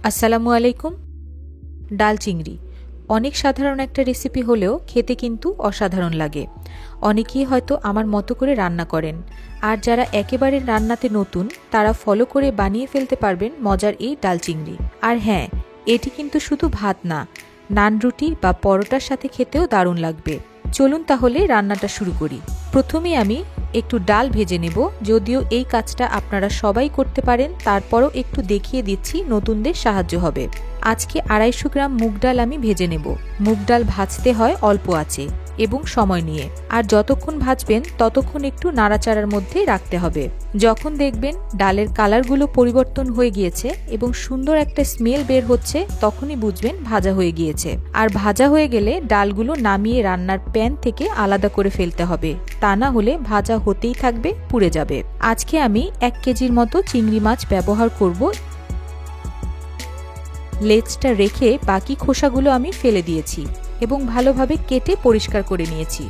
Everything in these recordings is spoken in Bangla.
আসসালামু আলাইকুম। ডাল চিংড়ি অনেক সাধারণ একটা রেসিপি হলেও খেতে কিন্তু অসাধারণ লাগে। অনেকেই হয়তো আমার মতো করে রান্না করেন, আর যারা একেবারে রান্নাতে নতুন তারা ফলো করে বানিয়ে ফেলতে পারবেন মজার এই ডাল চিংড়ি। আর হ্যাঁ, এটি কিন্তু শুধু ভাত না, নান, রুটি বা পরোটার সাথে খেতেও দারুণ লাগবে। চলুন তাহলে রান্নাটা শুরু করি। প্রথমে আমি একটু ডাল ভেজে নেব। যদিও এই কাজটা আপনারা সবাই করতে পারেন, তারপরও একটু দেখিয়ে দিচ্ছি, নতুনদের সাহায্য হবে। আজকে 250 গ্রাম মুগ ডাল আমি ভেজে নেব। মুগ ডাল ভাজতে হয় অল্প আঁচে এবং সময় নিয়ে, আর যতক্ষণ ভাজবেন ততক্ষণ একটু নাড়াচাড়ার মধ্যে রাখতে হবে। যখন দেখবেন ডালের কালারগুলো পরিবর্তন হয়ে গিয়েছে এবং সুন্দর একটা স্মেল বের হচ্ছে, তখনই বুঝবেন ভাজা হয়ে গিয়েছে। আর ভাজা হয়ে গেলে ডালগুলো নামিয়ে রান্নার প্যান থেকে আলাদা করে ফেলতে হবে, তা না হলে ভাজা হতেই থাকবে, পুড়ে যাবে। আজকে আমি 1 কেজির মতো চিংড়ি মাছ ব্যবহার করব। লেজটা রেখে বাকি খোসাগুলো আমি ফেলে দিয়েছি এবং ভালোভাবে কেটে পরিষ্কার করে নিয়েছি।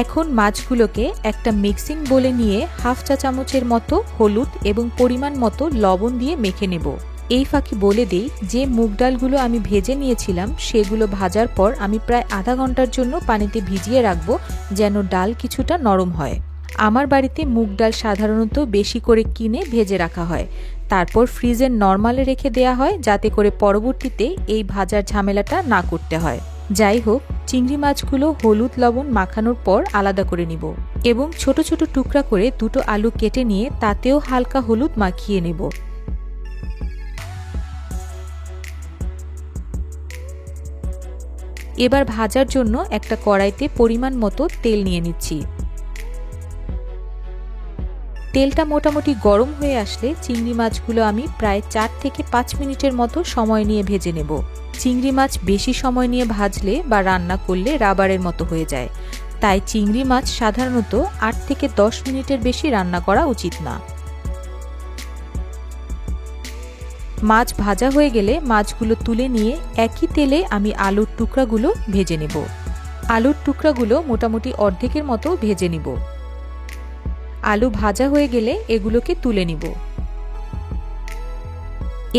এখন মাছগুলোকে একটা মিক্সিং বোলে নিয়ে 1/2 চা চামচের মতো হলুদ এবং পরিমাণ মতো লবণ দিয়ে মেখে নেব। এই ফাঁকি বলে দেই যে মুগ ডালগুলো আমি ভেজে নিয়েছিলাম, সেগুলো ভাজার পর আমি প্রায় আধা ঘন্টার জন্য পানিতে ভিজিয়ে রাখবো, যেন ডাল কিছুটা নরম হয়। আমার বাড়িতে মুগ ডাল সাধারণত বেশি করে কিনে ভেজে রাখা হয়, তারপর ফ্রিজের নরমালে রেখে দেয়া হয়, যাতে করে পরবর্তীতে এই ভাজার ঝামেলাটা না করতে হয়। যাই হোক, চিংড়ি মাছগুলো হলুদ লবণ মাখানোর পর আলাদা করে নিব এবং ছোট ছোট টুকরা করে 2টো আলু কেটে নিয়ে তাতেও হালকা হলুদ মাখিয়ে নেব। এবার ভাজার জন্য একটা কড়াইতে পরিমাণ মতো তেল নিয়ে নিচ্ছি। তেলটা মোটামুটি গরম হয়ে আসলে চিংড়ি মাছগুলো আমি প্রায় 4 থেকে 5 মিনিটের মতো সময় নিয়ে ভেজে নেব। চিংড়ি মাছ বেশি সময় নিয়ে ভাজলে বা রান্না করলে রাবারের মতো হয়ে যায়, তাই চিংড়ি মাছ সাধারণত 8 থেকে 10 মিনিটের বেশি রান্না করা উচিত না। মাছ ভাজা হয়ে গেলে মাছগুলো তুলে নিয়ে একই তেলে আমি আলুর টুকরাগুলো ভেজে নেব। আলুর টুকরাগুলো মোটামুটি অর্ধেকের মতো ভেজে নিব। আলু ভাজা হয়ে গেলে এগুলোকে তুলে নিব।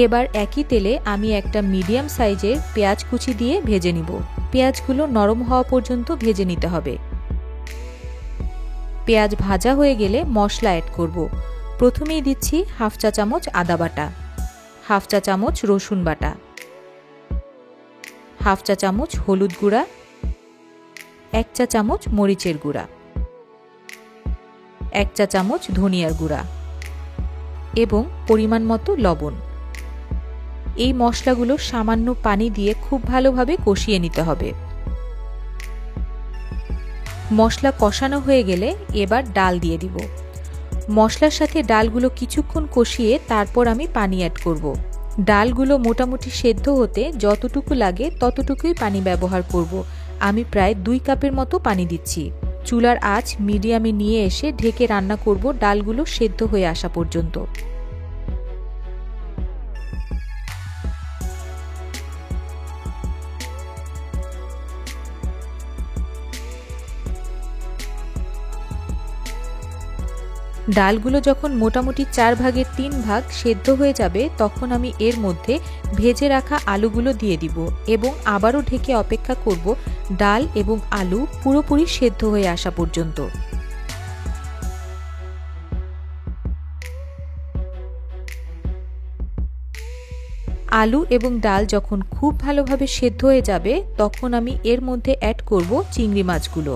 এবার একই তেলে আমি একটা মিডিয়াম সাইজের পেঁয়াজ কুচি দিয়ে ভেজে নিব। পেঁয়াজগুলো নরম হওয়া পর্যন্ত ভেজে নিতে হবে। পেঁয়াজ ভাজা হয়ে গেলে মশলা অ্যাড করব। প্রথমেই দিচ্ছি 1/2 চা চামচ আদা বাটা, 1/2 চা চামচ রসুন বাটা, 1/2 চা চামচ হলুদ গুঁড়া, 1 চা চামচ মরিচের গুঁড়া, 1 চা চামচ ধনিয়ার গুঁড়া এবং পরিমাণ মতো লবণ। এই মশলাগুলো সামান্য পানি দিয়ে খুব ভালোভাবে কষিয়ে নিতে হবে। মশলা কষানো হয়ে গেলে এবার ডাল দিয়ে দিব। মশলার সাথে ডালগুলো কিছুক্ষণ কষিয়ে তারপর আমি পানি অ্যাড করব। ডালগুলো মোটামুটি সেদ্ধ হতে যতটুকু লাগে ততটুকুই পানি ব্যবহার করব। আমি প্রায় 2 কাপের মতো পানি দিচ্ছি। চুলার আঁচ মিডিয়ামে নিয়ে এসে ঢেকে রান্না করব ডালগুলো সেদ্ধ হয়ে আসা পর্যন্ত। ডালগুলো যখন মোটামুটি 4 ভাগের 3 ভাগ সেদ্ধ হয়ে যাবে, তখন আমি এর মধ্যে ভেজে রাখা আলুগুলো দিয়ে দিব এবং আবারও ঢেকে অপেক্ষা করব ডাল এবং আলু পুরোপুরি সেদ্ধ হয়ে আসা পর্যন্ত। আলু এবং ডাল যখন খুব ভালোভাবে সেদ্ধ হয়ে যাবে, তখন আমি এর মধ্যে অ্যাড করব চিংড়ি মাছগুলো।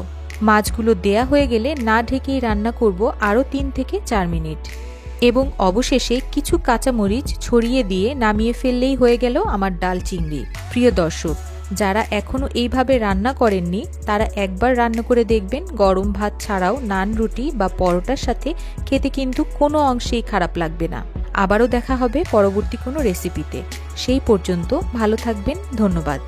মাছগুলো দেয়া হয়ে গেলে না ঢেকেই রান্না করব আরও 3 থেকে 4 মিনিট এবং অবশেষে কিছু কাঁচামরিচ ছড়িয়ে দিয়ে নামিয়ে ফেললেই হয়ে গেল আমার ডাল চিংড়ি। প্রিয় দর্শক, যারা এখনও এইভাবে রান্না করেননি তারা একবার রান্না করে দেখবেন। গরম ভাত ছাড়াও নান, রুটি বা পরোটার সাথে খেতে কিন্তু কোনো অংশেই খারাপ লাগবে না। আবারও দেখা হবে পরবর্তী কোনো রেসিপিতে। সেই পর্যন্ত ভালো থাকবেন। ধন্যবাদ।